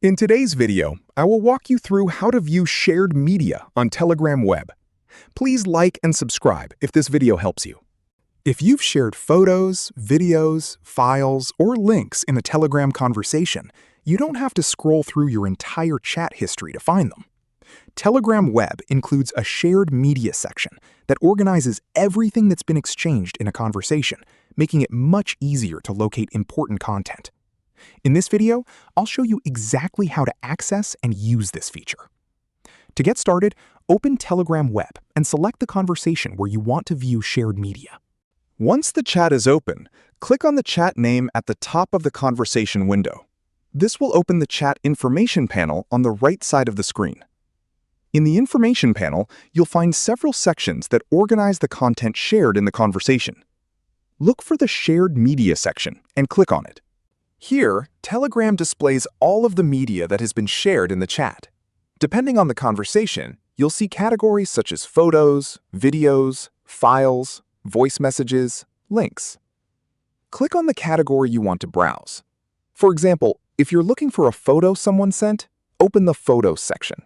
In today's video, I will walk you through how to view shared media on Telegram Web. Please like and subscribe if this video helps you. If you've shared photos, videos, files, or links in a Telegram conversation, you don't have to scroll through your entire chat history to find them. Telegram Web includes a shared media section that organizes everything that's been exchanged in a conversation, making it much easier to locate important content. In this video, I'll show you exactly how to access and use this feature. To get started, open Telegram Web and select the conversation where you want to view shared media. Once the chat is open, click on the chat name at the top of the conversation window. This will open the chat information panel on the right side of the screen. In the information panel, you'll find several sections that organize the content shared in the conversation. Look for the Shared Media section and click on it. Here, Telegram displays all of the media that has been shared in the chat. Depending on the conversation, you'll see categories such as photos, videos, files, voice messages, links. Click on the category you want to browse. For example, if you're looking for a photo someone sent, open the Photos section.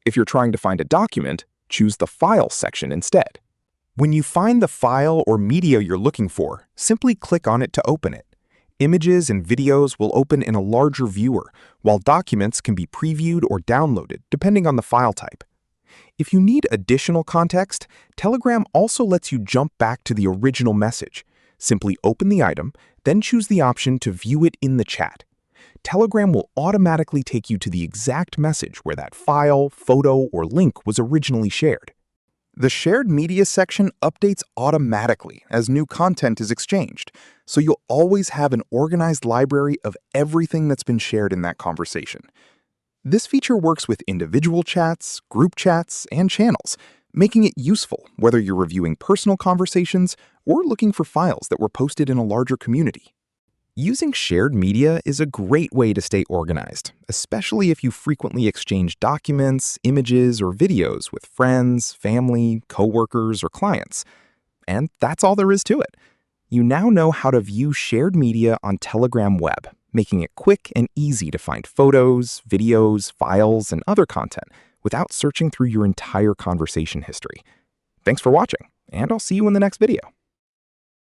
If you're trying to find a document, choose the Files section instead. When you find the file or media you're looking for, simply click on it to open it. Images and videos will open in a larger viewer, while documents can be previewed or downloaded depending on the file type. If you need additional context, Telegram also lets you jump back to the original message. Simply open the item, then choose the option to view it in the chat. Telegram will automatically take you to the exact message where that file, photo, or link was originally shared. The Shared Media section updates automatically as new content is exchanged, so you'll always have an organized library of everything that's been shared in that conversation. This feature works with individual chats, group chats, and channels, making it useful whether you're reviewing personal conversations or looking for files that were posted in a larger community. Using shared media is a great way to stay organized, especially if you frequently exchange documents, images, or videos with friends, family, coworkers, or clients. And that's all there is to it. You now know how to view shared media on Telegram Web, making it quick and easy to find photos, videos, files, and other content without searching through your entire conversation history. Thanks for watching, and I'll see you in the next video.